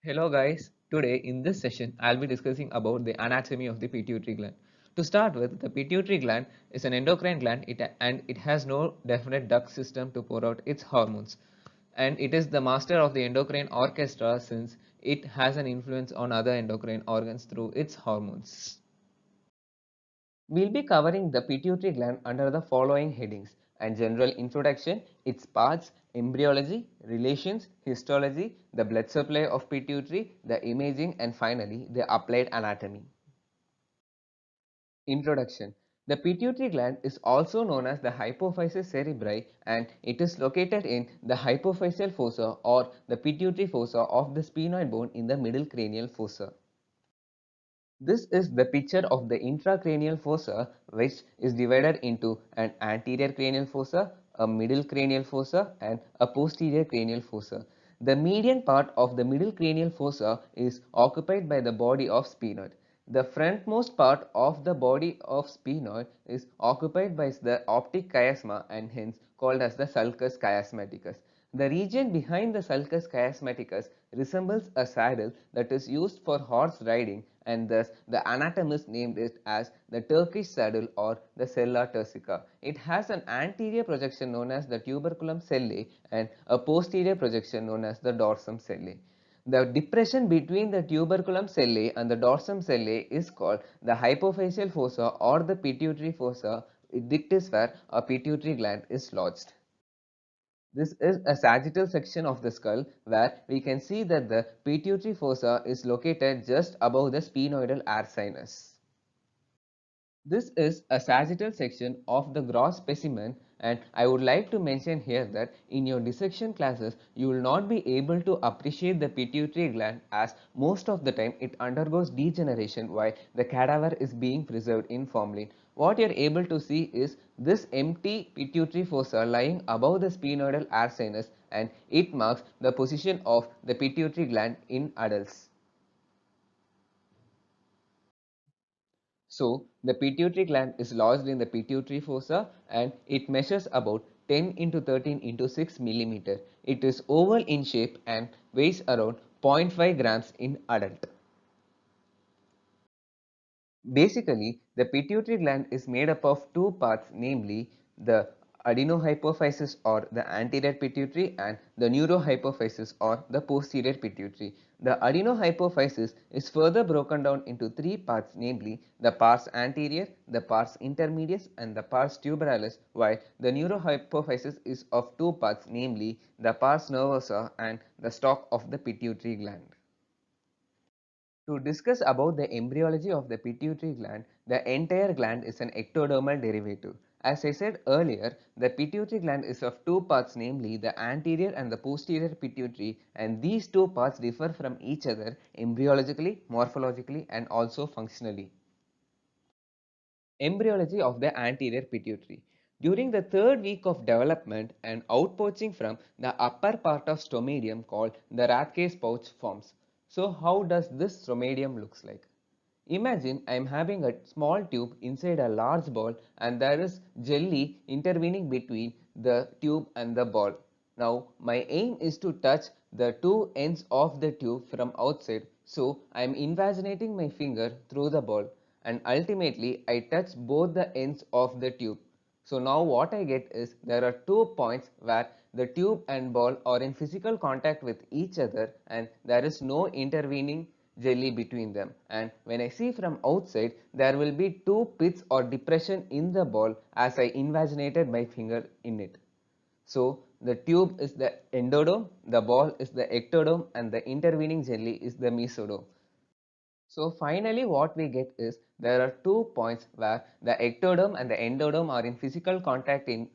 Hello guys, today in this session I'll be discussing about the anatomy of the pituitary gland. To start with, the pituitary gland is an endocrine gland and it has no definite duct system to pour out its hormones. And it is the master of the endocrine orchestra since it has an influence on other endocrine organs through its hormones. We'll be covering the pituitary gland under the following headings: and general introduction, its parts, embryology, relations, histology, the blood supply of pituitary, the imaging, and finally the applied anatomy. Introduction. The pituitary gland is also known as the hypophysis cerebri and it is located in the hypophyseal fossa or the pituitary fossa of the sphenoid bone in the middle cranial fossa. This is the picture of the intracranial fossa, which is divided into an anterior cranial fossa, a middle cranial fossa and a posterior cranial fossa. The median part of the middle cranial fossa is occupied by the body of sphenoid. The frontmost part of the body of sphenoid is occupied by the optic chiasma and hence called as the sulcus chiasmaticus. The region behind the sulcus chiasmaticus resembles a saddle that is used for horse riding and thus the anatomist named it as the Turkish saddle or the sella turcica. It has an anterior projection known as the tuberculum sellae and a posterior projection known as the dorsum sellae. The depression between the tuberculum sellae and the dorsum sellae is called the hypophyseal fossa or the pituitary fossa. It is where a pituitary gland is lodged. This is a sagittal section of the skull where we can see that the pituitary fossa is located just above the sphenoidal air sinus. This is a sagittal section of the gross specimen and I would like to mention here that in your dissection classes you will not be able to appreciate the pituitary gland as most of the time it undergoes degeneration while the cadaver is being preserved in formalin. What you are able to see is this empty pituitary fossa lying above the sphenoidal air sinus and it marks the position of the pituitary gland in adults. So, the pituitary gland is lodged in the pituitary fossa and it measures about 10 into 13 into 6 millimeter. It is oval in shape and weighs around 0.5 grams in adult. Basically, the pituitary gland is made up of two parts, namely the adenohypophysis or the anterior pituitary and the neurohypophysis or the posterior pituitary. The adenohypophysis is further broken down into three parts, namely the pars anterior, the pars intermedius and the pars tuberalis, while the neurohypophysis is of two parts, namely the pars nervosa and the stalk of the pituitary gland. To discuss about the embryology of the pituitary gland, the entire gland is an ectodermal derivative. As I said earlier, the pituitary gland is of two parts, namely the anterior and the posterior pituitary, and these two parts differ from each other embryologically, morphologically and also functionally. Embryology of the anterior pituitary. During the third week of development, an outpouching from the upper part of stomatium called the Rathke's pouch forms. So how does this stomatium looks like? Imagine I am having a small tube inside a large ball and there is jelly intervening between the tube and the ball. Now my aim is to touch the two ends of the tube from outside, so I am invaginating my finger through the ball and ultimately I touch both the ends of the tube. So now what I get is there are 2 points where the tube and ball are in physical contact with each other and there is no intervening jelly between them, and when I see from outside there will be two pits or depression in the ball as I invaginated my finger in it. So the tube is the endodome, the ball is the ectodome and the intervening jelly is the mesodome. So finally what we get is there are 2 points where the ectodome and the endodome are in physical contact in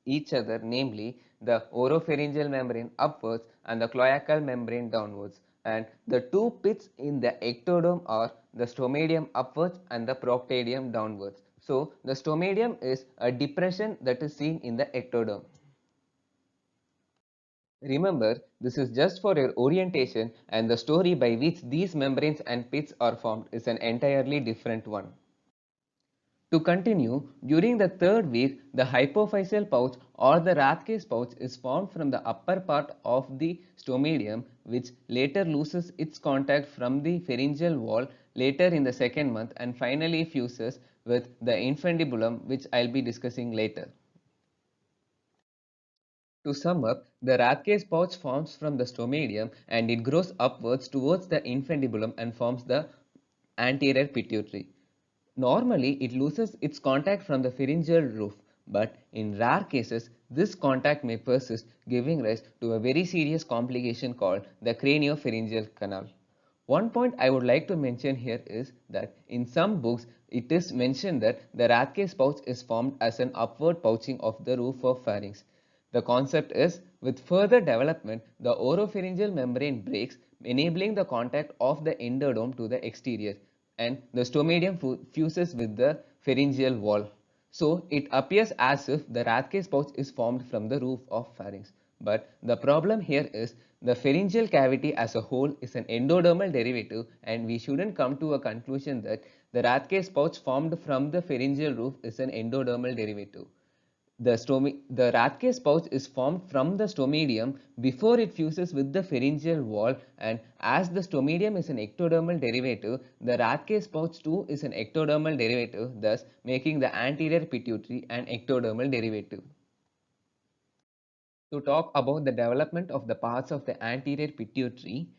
each other, namely the oropharyngeal membrane upwards and the cloacal membrane downwards, and the two pits in the ectodome are the stomatium upwards and the proctadium downwards. So the stomatium is a depression that is seen in the ectodome. Remember, this is just for your orientation and the story by which these membranes and pits are formed is an entirely different one. To continue, during the third week, the hypophyseal pouch or the Rathke's pouch is formed from the upper part of the stomedium, which later loses its contact from the pharyngeal wall later in the second month and finally fuses with the infundibulum, which I'll be discussing later. To sum up, the Rathke's pouch forms from the stomedium and it grows upwards towards the infundibulum and forms the anterior pituitary. Normally, it loses its contact from the pharyngeal roof, but in rare cases, this contact may persist, giving rise to a very serious complication called the craniopharyngeal canal. One point I would like to mention here is that in some books, it is mentioned that the Rathke's pouch is formed as an upward pouching of the roof of pharynx. The concept is, with further development, the oropharyngeal membrane breaks, enabling the contact of the endodome to the exterior, and the stomedium fuses with the pharyngeal wall. So it appears as if the Rathke's pouch is formed from the roof of pharynx. But the problem here is the pharyngeal cavity as a whole is an endodermal derivative, and we shouldn't come to a conclusion that the Rathke's pouch formed from the pharyngeal roof is an endodermal derivative. The Rathke's pouch is formed from the stomedium before it fuses with the pharyngeal wall, and as the stomedium is an ectodermal derivative, the Rathke's pouch too is an ectodermal derivative, thus making the anterior pituitary an ectodermal derivative. To talk about the development of the parts of the anterior pituitary,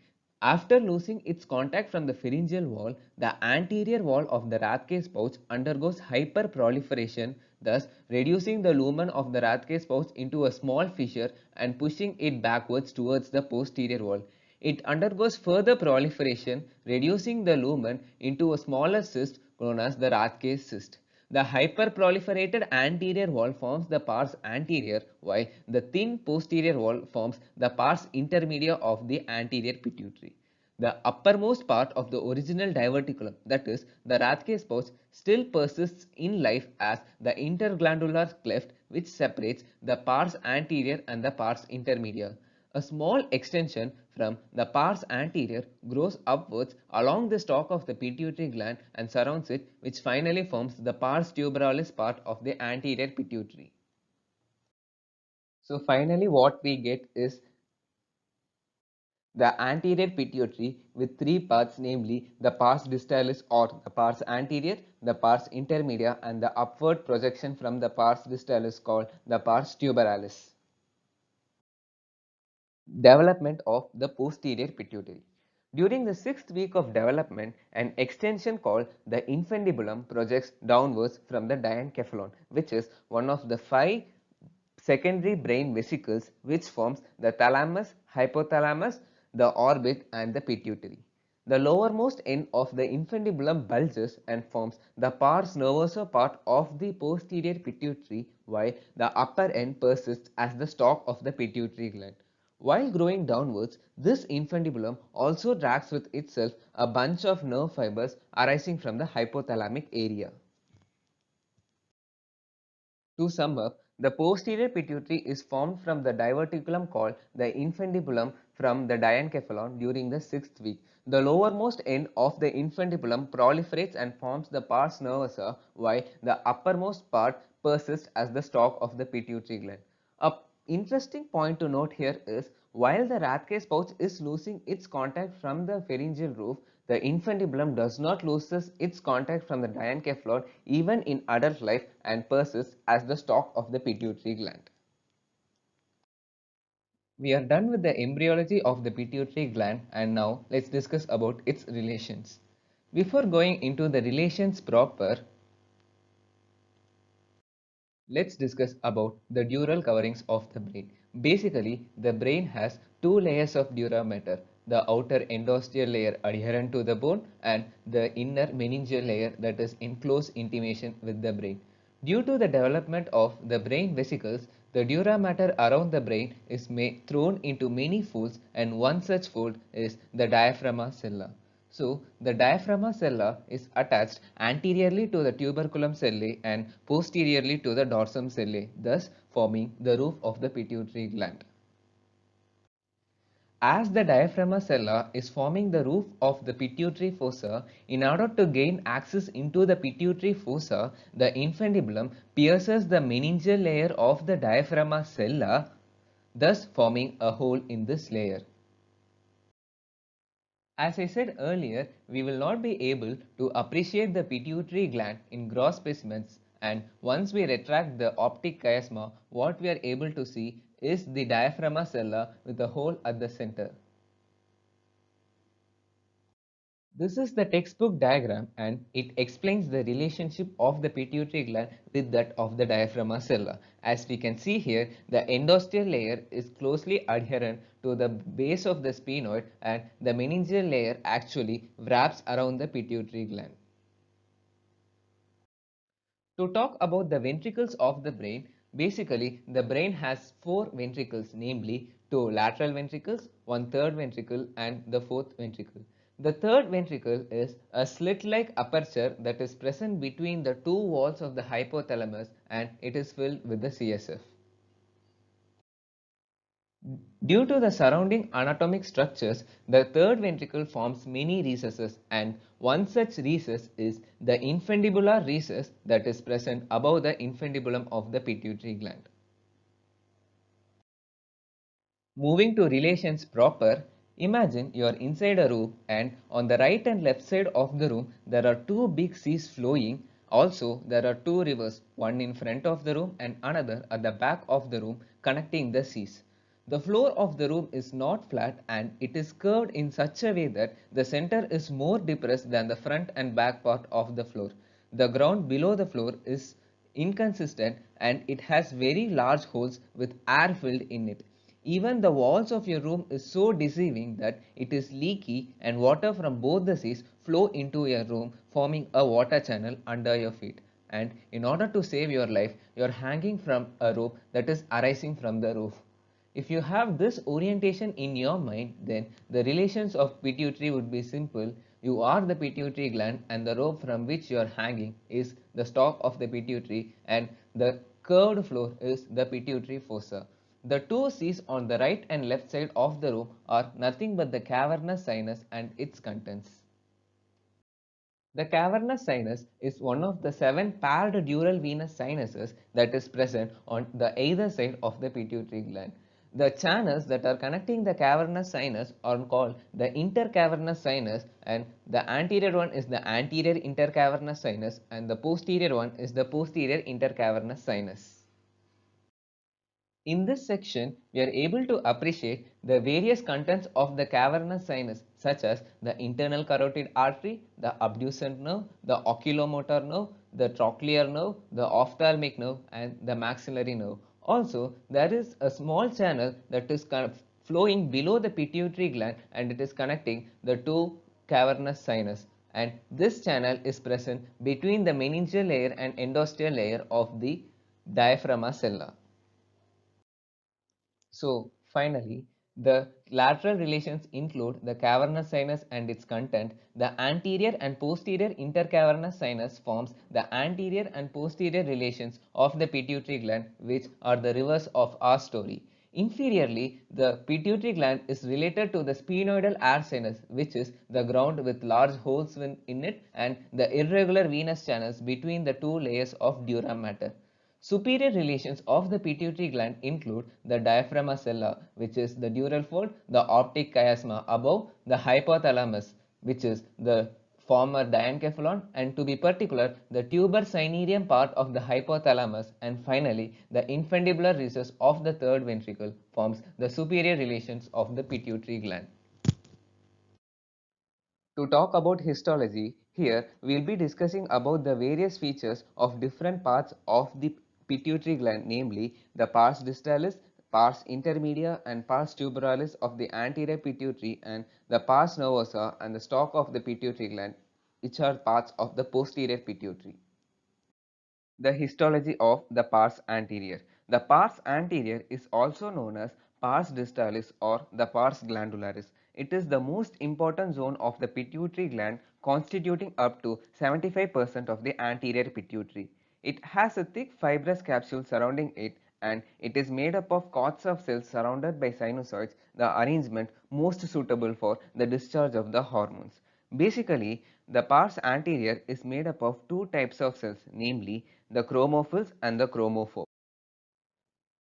after losing its contact from the pharyngeal wall, the anterior wall of the Rathke's pouch undergoes hyperproliferation, thus reducing the lumen of the Rathke's pouch into a small fissure and pushing it backwards towards the posterior wall. It undergoes further proliferation, reducing the lumen into a smaller cyst known as the Rathke's cyst. The hyperproliferated anterior wall forms the pars anterior, while the thin posterior wall forms the pars intermedia of the anterior pituitary. The uppermost part of the original diverticulum, that is, the Rathke's pouch, still persists in life as the interglandular cleft which separates the pars anterior and the pars intermedia. A small extension from the pars anterior grows upwards along the stalk of the pituitary gland and surrounds it, which finally forms the pars tuberalis part of the anterior pituitary. So finally what we get is the anterior pituitary with three parts, namely the pars distalis or the pars anterior, the pars intermedia, and the upward projection from the pars distalis called the pars tuberalis. Development of the posterior pituitary. During the 6th week of development, an extension called the infundibulum projects downwards from the diencephalon, which is one of the 5 secondary brain vesicles which forms the thalamus, hypothalamus, the orbit, and the pituitary. The lowermost end of the infundibulum bulges and forms the pars nervosa part of the posterior pituitary, while the upper end persists as the stalk of the pituitary gland. While growing downwards, this infundibulum also drags with itself a bunch of nerve fibers arising from the hypothalamic area. To sum up, the posterior pituitary is formed from the diverticulum called the infundibulum from the diencephalon during the 6th week. The lowermost end of the infundibulum proliferates and forms the pars nervosa, while the uppermost part persists as the stalk of the pituitary gland. A interesting point to note here is, while the Rathke's pouch is losing its contact from the pharyngeal roof, the infundibulum does not lose its contact from the diencephalon even in adult life and persists as the stalk of the pituitary gland. We are done with the embryology of the pituitary gland, and now let's discuss about its relations. Before going into the relations proper, let's discuss about the dural coverings of the brain. Basically, the brain has two layers of dura mater, the outer endosteal layer adherent to the bone and the inner meningeal layer that is in close intimation with the brain. Due to the development of the brain vesicles, the dura mater around the brain is thrown into many folds, and one such fold is the diaphragma sella. So, the diaphragma sella is attached anteriorly to the tuberculum sellae and posteriorly to the dorsum sellae, thus forming the roof of the pituitary gland. As the diaphragma sella is forming the roof of the pituitary fossa, in order to gain access into the pituitary fossa, the infundibulum pierces the meningeal layer of the diaphragma sella, thus forming a hole in this layer. As I said earlier, we will not be able to appreciate the pituitary gland in gross specimens, and once we retract the optic chiasma, what we are able to see is the diaphragma sella with a hole at the center. This is the textbook diagram and it explains the relationship of the pituitary gland with that of the diaphragma sella. As we can see here, the endosteal layer is closely adherent to the base of the sphenoid and the meningeal layer actually wraps around the pituitary gland. To talk about the ventricles of the brain, basically the brain has four ventricles, namely two lateral ventricles, one third ventricle and the fourth ventricle. The third ventricle is a slit-like aperture that is present between the two walls of the hypothalamus and it is filled with the CSF. Due to the surrounding anatomic structures, the third ventricle forms many recesses and one such recess is the infundibular recess that is present above the infundibulum of the pituitary gland. Moving to relations proper, imagine you are inside a room and on the right and left side of the room there are two big seas flowing. Also, there are two rivers, one in front of the room and another at the back of the room connecting the seas. The floor of the room is not flat and it is curved in such a way that the center is more depressed than the front and back part of the floor. The ground below the floor is inconsistent and it has very large holes with air filled in it. Even the walls of your room is so deceiving that it is leaky and water from both the seas flow into your room forming a water channel under your feet. And in order to save your life, you are hanging from a rope that is arising from the roof. If you have this orientation in your mind, then the relations of pituitary would be simple. You are the pituitary gland and the rope from which you are hanging is the stalk of the pituitary and the curved floor is the pituitary fossa. The two C's on the right and left side of the room are nothing but the cavernous sinus and its contents. The cavernous sinus is one of the seven paired dural venous sinuses that is present on the either side of the pituitary gland. The channels that are connecting the cavernous sinus are called the intercavernous sinus and the anterior one is the anterior intercavernous sinus and the posterior one is the posterior intercavernous sinus. In this section, we are able to appreciate the various contents of the cavernous sinus such as the internal carotid artery, the abducent nerve, the oculomotor nerve, the trochlear nerve, the ophthalmic nerve and the maxillary nerve. Also, there is a small channel that is flowing below the pituitary gland and it is connecting the two cavernous sinus and this channel is present between the meningeal layer and endosteal layer of the diaphragma sella. So finally, the lateral relations include the cavernous sinus and its content. The anterior and posterior intercavernous sinus forms the anterior and posterior relations of the pituitary gland, which are the reverse of our story. Inferiorly, the pituitary gland is related to the sphenoidal air sinus, which is the ground with large holes in it and the irregular venous channels between the two layers of dura mater. Superior relations of the pituitary gland include the diaphragma sella, which is the dural fold, the optic chiasma above, the hypothalamus, which is the former diencephalon, and to be particular, the tuber cinereum part of the hypothalamus, and finally, the infundibular recess of the third ventricle forms the superior relations of the pituitary gland. To talk about histology, here we will be discussing about the various features of different parts of the pituitary gland, namely the pars distalis, pars intermedia and pars tuberalis of the anterior pituitary and the pars nervosa and the stalk of the pituitary gland, which are parts of the posterior pituitary. The histology of the pars anterior. The pars anterior is also known as pars distalis or the pars glandularis. It is the most important zone of the pituitary gland, constituting up to 75% of the anterior pituitary. It has a thick fibrous capsule surrounding it and it is made up of cords of cells surrounded by sinusoids, the arrangement most suitable for the discharge of the hormones. Basically, the pars anterior is made up of two types of cells, namely the chromophils and the chromophores.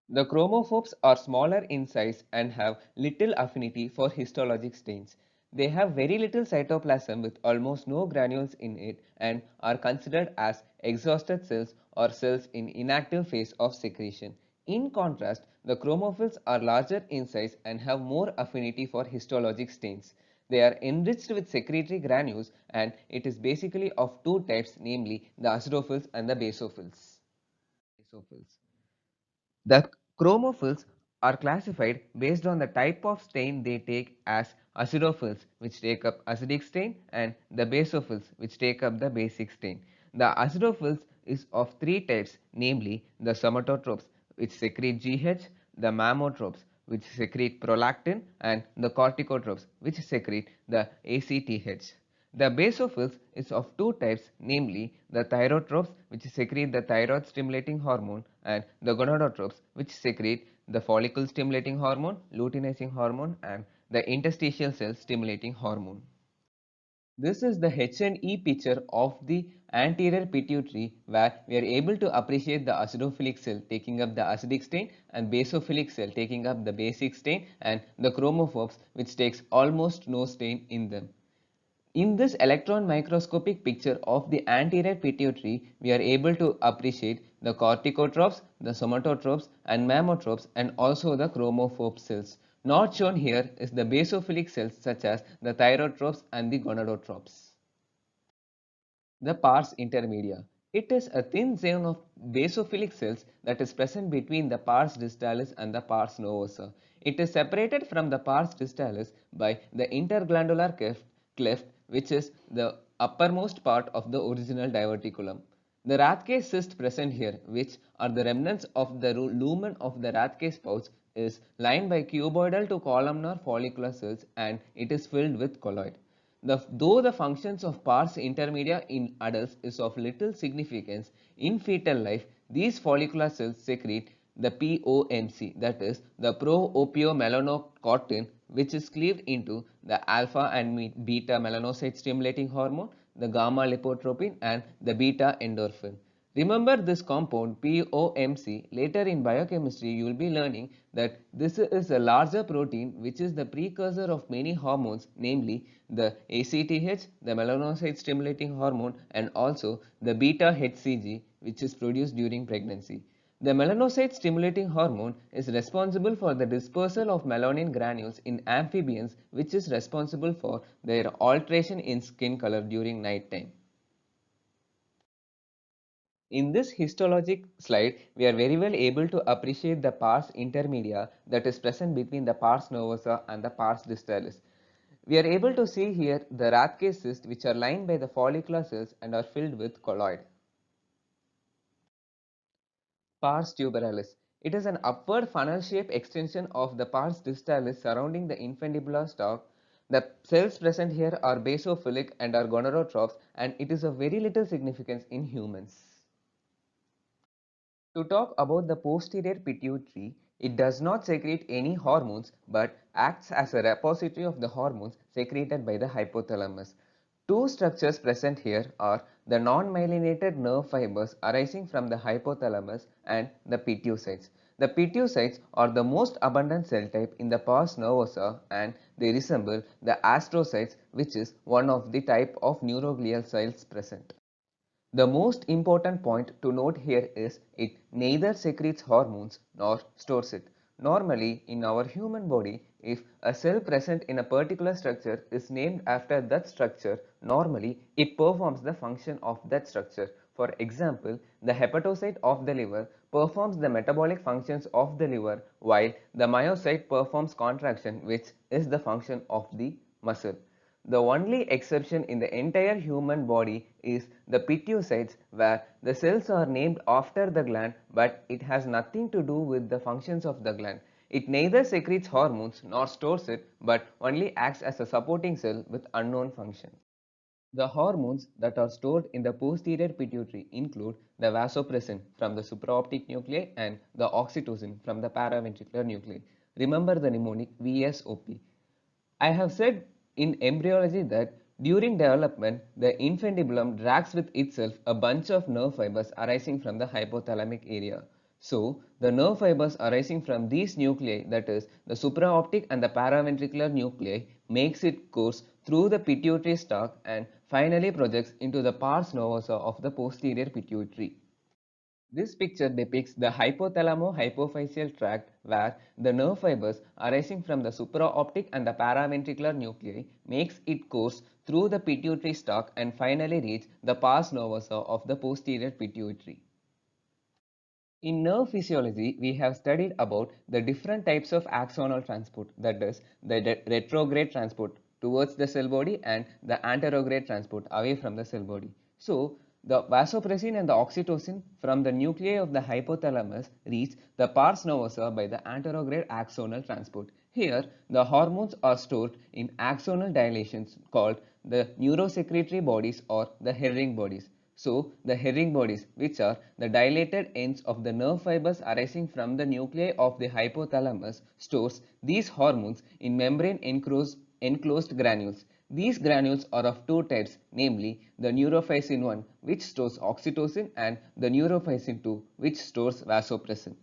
The chromophores are smaller in size and have little affinity for histologic stains. They have very little cytoplasm with almost no granules in it and are considered as exhausted cells or cells in inactive phase of secretion. In contrast, the chromophils are larger in size and have more affinity for histologic stains. They are enriched with secretory granules and it is basically of two types, namely the acidophils and the basophils. The chromophils are classified based on the type of stain they take as acidophils, which take up acidic stain, and the basophils, which take up the basic stain. The acidophils is of three types, namely the somatotropes, which secrete GH, the mammotropes, which secrete prolactin, and the corticotropes, which secrete the ACTH. The basophils is of two types, namely the thyrotropes, which secrete the thyroid stimulating hormone, and the gonadotropes, which secrete the follicle stimulating hormone, luteinizing hormone, and the interstitial cell stimulating hormone. This is the H&E picture of the anterior pituitary, where we are able to appreciate the acidophilic cell taking up the acidic stain and basophilic cell taking up the basic stain, and the chromophores, which takes almost no stain in them. In this electron microscopic picture of the anterior pituitary, we are able to appreciate the corticotropes, the somatotropes and mammotropes, and also the chromophore cells. Not shown here is the basophilic cells such as the thyrotropes and the gonadotropes. The pars intermedia. It is a thin zone of basophilic cells that is present between the pars distalis and the pars novosa. It is separated from the pars distalis by the interglandular cleft, which is the uppermost part of the original diverticulum. The Rathke cyst present here, which are the remnants of the lumen of the Rathke pouch, is lined by cuboidal to columnar follicular cells and it is filled with colloid. Though the functions of pars intermedia in adults is of little significance, in fetal life, these follicular cells secrete the POMC, that is the pro-opiomelanocortin, which is cleaved into the alpha and beta melanocyte stimulating hormone, the gamma lipotropin, and the beta endorphin. Remember this compound POMC. Later in biochemistry you will be learning that this is a larger protein which is the precursor of many hormones, namely the ACTH, the melanocyte stimulating hormone, and also the beta HCG, which is produced during pregnancy. The melanocyte stimulating hormone is responsible for the dispersal of melanin granules in amphibians, which is responsible for their alteration in skin color during night time. In this histologic slide, we are very well able to appreciate the pars intermedia that is present between the pars novosa and the pars distalis. We are able to see here the Rathke cysts, which are lined by the follicular cells and are filled with colloid. Pars tuberalis. It is an upward funnel-shaped extension of the pars distalis surrounding the infundibular stalk. The cells present here are basophilic and are gonadotropes, and it is of very little significance in humans. To talk about the posterior pituitary, it does not secrete any hormones but acts as a repository of the hormones secreted by the hypothalamus. Two structures present here are the non-myelinated nerve fibers arising from the hypothalamus and the pituocytes. The pituocytes are the most abundant cell type in the pars nervosa and they resemble the astrocytes, which is one of the type of neuroglial cells present. The most important point to note here is it neither secretes hormones nor stores it. Normally, in our human body, if a cell present in a particular structure is named after that structure, normally it performs the function of that structure. For example, the hepatocyte of the liver performs the metabolic functions of the liver while the myocyte performs contraction, which is the function of the muscle. The only exception in the entire human body is the pituocytes, where the cells are named after the gland but it has nothing to do with the functions of the gland. It neither secretes hormones nor stores it but only acts as a supporting cell with unknown function. The hormones that are stored in the posterior pituitary include the vasopressin from the supraoptic nuclei and the oxytocin from the paraventricular nuclei. Remember the mnemonic VSOP. I have said in embryology that during development, the infundibulum drags with itself a bunch of nerve fibers arising from the hypothalamic area. So, the nerve fibers arising from these nuclei, that is, the supraoptic and the paraventricular nuclei, makes its course through the pituitary stalk and finally projects into the pars novosa of the posterior pituitary. This picture depicts the hypothalamo-hypophyseal tract where the nerve fibers arising from the supraoptic and the paraventricular nuclei makes its course through the pituitary stalk and finally reach the pars novosa of the posterior pituitary. In nerve physiology, we have studied about the different types of axonal transport, that is, the retrograde transport towards the cell body and the anterograde transport away from the cell body. So, the vasopressin and the oxytocin from the nuclei of the hypothalamus reach the pars novosa by the anterograde axonal transport. Here, the hormones are stored in axonal dilations called the neurosecretory bodies or the Herring bodies. So, the Herring bodies, which are the dilated ends of the nerve fibers arising from the nuclei of the hypothalamus, stores these hormones in membrane enclosed granules. These granules are of two types, namely the neurophysin 1, which stores oxytocin, and the neurophysin 2, which stores vasopressin.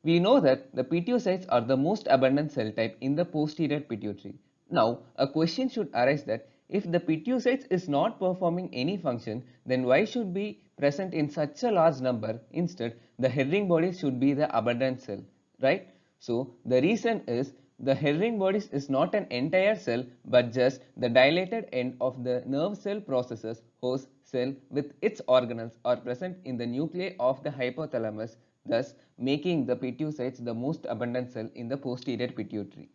We know that the pituocytes are the most abundant cell type in the posterior pituitary. Now, a question should arise that if the pituocytes is not performing any function, then why should be present in such a large number? Instead, the Herring bodies should be the abundant cell, right? So, the reason is the Herring bodies is not an entire cell but just the dilated end of the nerve cell processes host cell with its organelles are present in the nuclei of the hypothalamus, thus making the pituocytes the most abundant cell in the posterior pituitary.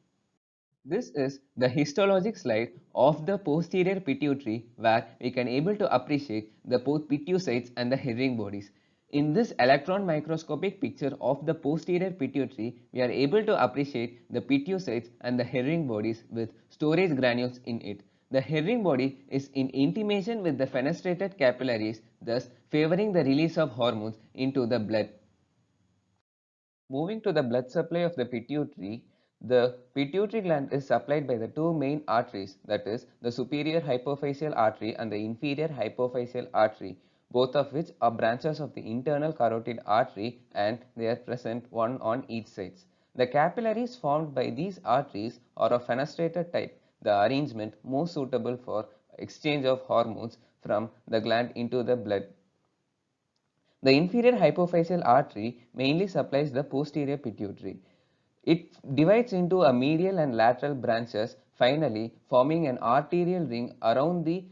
This is the histologic slide of the posterior pituitary where we can able to appreciate the both pituocytes and the Herring bodies. In this electron microscopic picture of the posterior pituitary, we are able to appreciate the pituocytes and the Herring bodies with storage granules in it. The Herring body is in intimation with the fenestrated capillaries, thus favoring the release of hormones into the blood. Moving to the blood supply of the pituitary, the pituitary gland is supplied by the two main arteries, that is the superior hypophyseal artery and the inferior hypophyseal artery, both of which are branches of the internal carotid artery and they are present one on each side. The capillaries formed by these arteries are of fenestrated type, the arrangement most suitable for exchange of hormones from the gland into the blood. The inferior hypophyseal artery mainly supplies the posterior pituitary. It divides into a medial and lateral branches, finally forming an arterial ring around the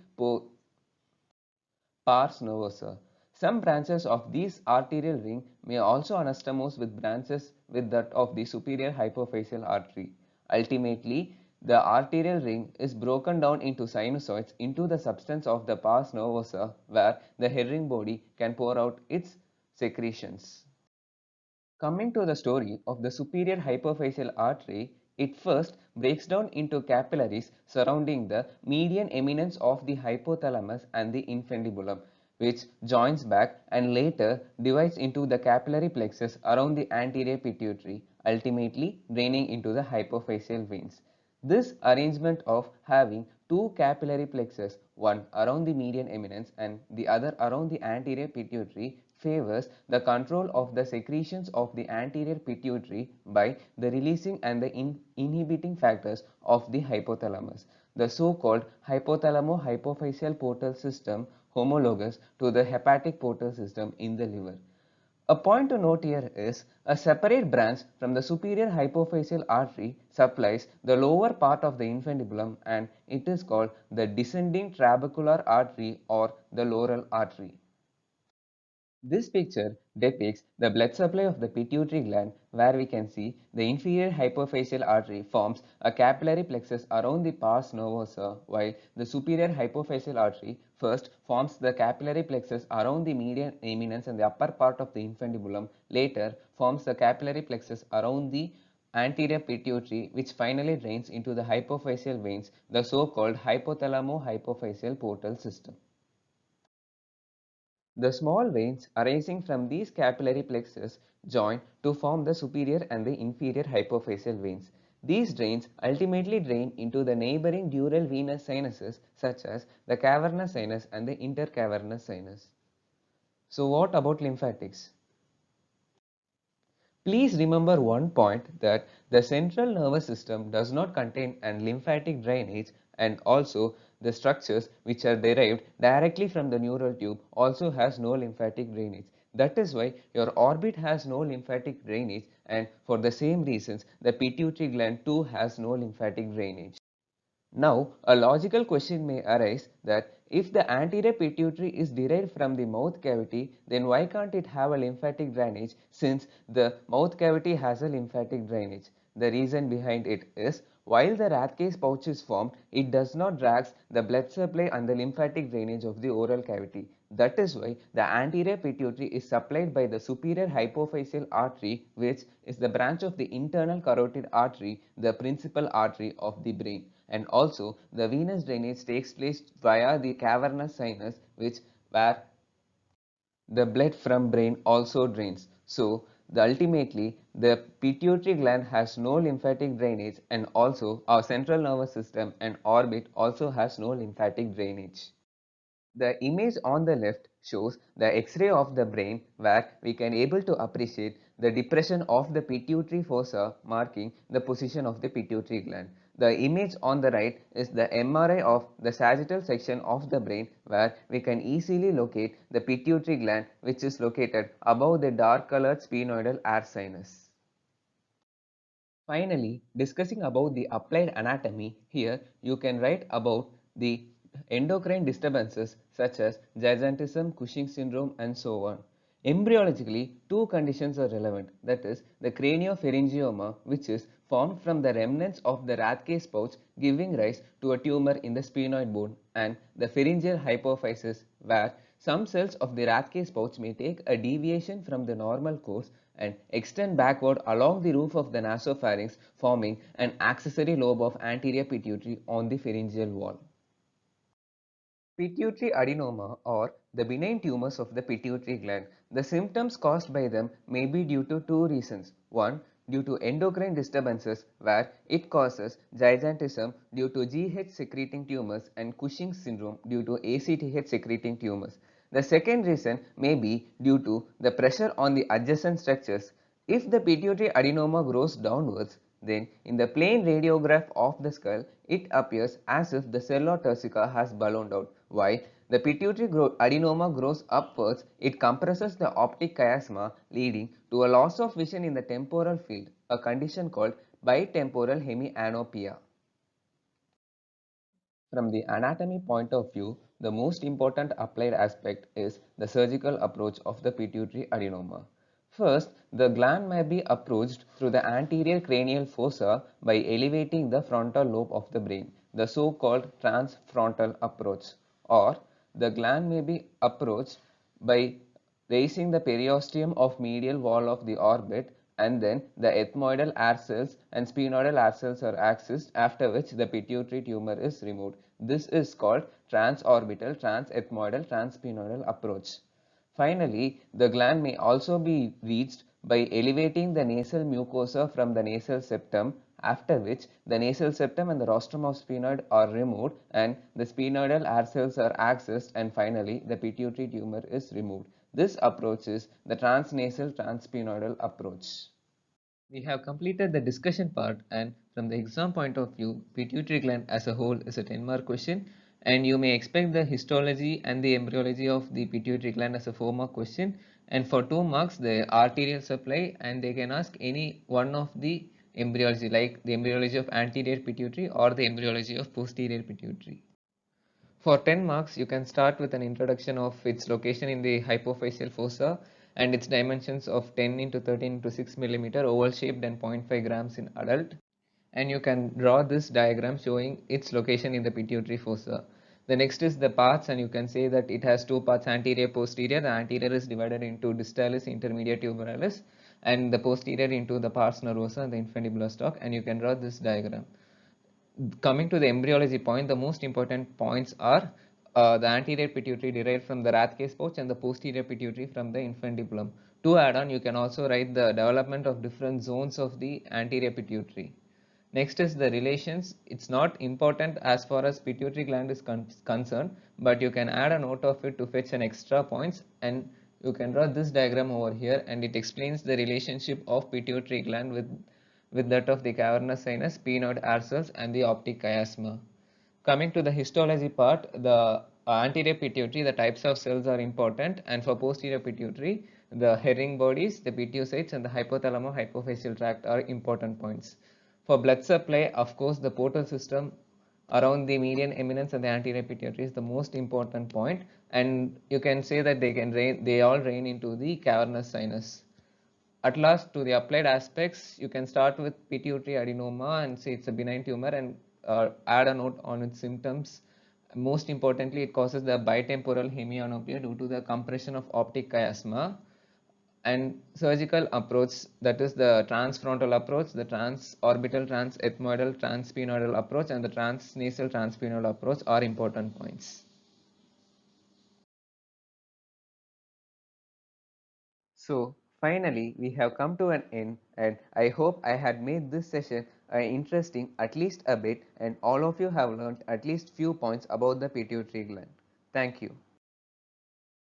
pars novosa. Some branches of this arterial ring may also anastomose with branches with that of the superior hypophyseal artery. Ultimately, the arterial ring is broken down into sinusoids into the substance of the pars novosa where the Herring body can pour out its secretions. Coming to the story of the superior hypophyseal artery, it first breaks down into capillaries surrounding the median eminence of the hypothalamus and the infundibulum, which joins back and later divides into the capillary plexus around the anterior pituitary, ultimately draining into the hypophyseal veins. This arrangement of having two capillary plexus, one around the median eminence and the other around the anterior pituitary, favors the control of the secretions of the anterior pituitary by the releasing and the inhibiting factors of the hypothalamus. The so-called hypothalamo-hypophyseal portal system homologous to the hepatic portal system in the liver. A point to note here is a separate branch from the superior hypophyseal artery supplies the lower part of the infundibulum and it is called the descending trabecular artery or the loral artery. This picture depicts the blood supply of the pituitary gland where we can see the inferior hypophyseal artery forms a capillary plexus around the pars novosa while the superior hypophyseal artery first forms the capillary plexus around the median eminence and the upper part of the infundibulum, later forms the capillary plexus around the anterior pituitary, which finally drains into the hypophyseal veins, the so-called hypothalamo-hypophyseal portal system. The small veins arising from these capillary plexus join to form the superior and the inferior hypophyseal veins. These drains ultimately drain into the neighboring dural venous sinuses such as the cavernous sinus and the intercavernous sinus. So what about lymphatics? Please remember one point, that the central nervous system does not contain an lymphatic drainage, and also the structures which are derived directly from the neural tube also has no lymphatic drainage. That is why your orbit has no lymphatic drainage, and for the same reasons the pituitary gland too has no lymphatic drainage. Now, a logical question may arise that if the anterior pituitary is derived from the mouth cavity, then why can't it have a lymphatic drainage, since the mouth cavity has a lymphatic drainage? The reason behind it is, while the Rathke's pouch is formed, it does not drag the blood supply and the lymphatic drainage of the oral cavity. That is why the anterior pituitary is supplied by the superior hypophyseal artery, which is the branch of the internal carotid artery, the principal artery of the brain. And also the venous drainage takes place via the cavernous sinus, where the blood from brain also drains. So ultimately the pituitary gland has no lymphatic drainage, and also our central nervous system and orbit also has no lymphatic drainage. The image on the left shows the X-ray of the brain, where we can able to appreciate the depression of the pituitary fossa, marking the position of the pituitary gland. The image on the right is the MRI of the sagittal section of the brain, where we can easily locate the pituitary gland, which is located above the dark colored sphenoidal air sinus. Finally, discussing about the applied anatomy, here you can write about the endocrine disturbances such as gigantism, Cushing syndrome, and so on. Embryologically, two conditions are relevant, that is the craniopharyngioma, which is formed from the remnants of the Rathke's pouch giving rise to a tumor in the sphenoid bone, and the pharyngeal hypophysis, where some cells of the Rathke's pouch may take a deviation from the normal course and extend backward along the roof of the nasopharynx, forming an accessory lobe of anterior pituitary on the pharyngeal wall. Pituitary adenoma, or the benign tumors of the pituitary gland. The symptoms caused by them may be due to two reasons. One, due to endocrine disturbances, where it causes gigantism due to GH secreting tumors and Cushing syndrome due to ACTH secreting tumors. The second reason may be due to the pressure on the adjacent structures. If the pituitary adenoma grows downwards, then in the plain radiograph of the skull, it appears as if the cella turcica has ballooned out, while the pituitary adenoma grows upwards. It compresses the optic chiasma, leading to a loss of vision in the temporal field, a condition called bitemporal hemianopia. From the anatomy point of view, the most important applied aspect is the surgical approach of the pituitary adenoma. First, the gland may be approached through the anterior cranial fossa by elevating the frontal lobe of the brain, the so-called transfrontal approach, or the gland may be approached by raising the periosteum of medial wall of the orbit, and then the ethmoidal air cells and sphenoidal air cells are accessed, after which the pituitary tumor is removed. This is called transorbital, transethmoidal, transsphenoidal approach. Finally, the gland may also be reached by elevating the nasal mucosa from the nasal septum, after which the nasal septum and the rostrum of sphenoid are removed and the sphenoidal air cells are accessed, and finally the pituitary tumor is removed. This approach is the transnasal transsphenoidal approach. We have completed the discussion part, and from the exam point of view, pituitary gland as a whole is a 10-mark question, and you may expect the histology and the embryology of the pituitary gland as a 4-mark question, and for 2 marks the arterial supply, and they can ask any one of the embryology, like the embryology of anterior pituitary or the embryology of posterior pituitary. For 10 marks, you can start with an introduction of its location in the hypophyseal fossa and its dimensions of 10 into 13 into 6 millimeter, oval shaped, and 0.5 grams in adult. And you can draw this diagram showing its location in the pituitary fossa. The next is the parts, and you can say that it has two parts, anterior posterior. The anterior is divided into distalis, intermediate, humerus, and the posterior into the pars nervosa and the infundibular stalk, and you can draw this diagram. Coming to the embryology point, the most important points are the anterior pituitary derived from the Rathke's pouch and the posterior pituitary from the infundibulum. To add on, you can also write the development of different zones of the anterior pituitary. Next is the relations. It's not important as far as pituitary gland is concerned, but you can add a note of it to fetch an extra points, and you can draw this diagram over here, and it explains the relationship of pituitary gland with that of the cavernous sinus, sphenoid air cells and the optic chiasma. Coming to the histology part, the anterior pituitary, the types of cells are important, and for posterior pituitary, the herring bodies, the pituocytes and the hypothalamo-hypophyseal tract are important points. For blood supply, of course, the portal system around the median eminence and the anterior pituitary is the most important point, and you can say that they all drain into the cavernous sinus. At last, to the applied aspects, you can start with pituitary adenoma and say it's a benign tumor, and add a note on its symptoms. Most importantly, it causes the bitemporal hemianopia due to the compression of optic chiasma. And surgical approach, that is the transfrontal approach, the transorbital, transethmoidal, transsphenoidal approach, and the transnasal transsphenoidal approach are important points. So finally, we have come to an end, and I hope I had made this session interesting at least a bit, and all of you have learned at least few points about the pituitary gland. Thank you.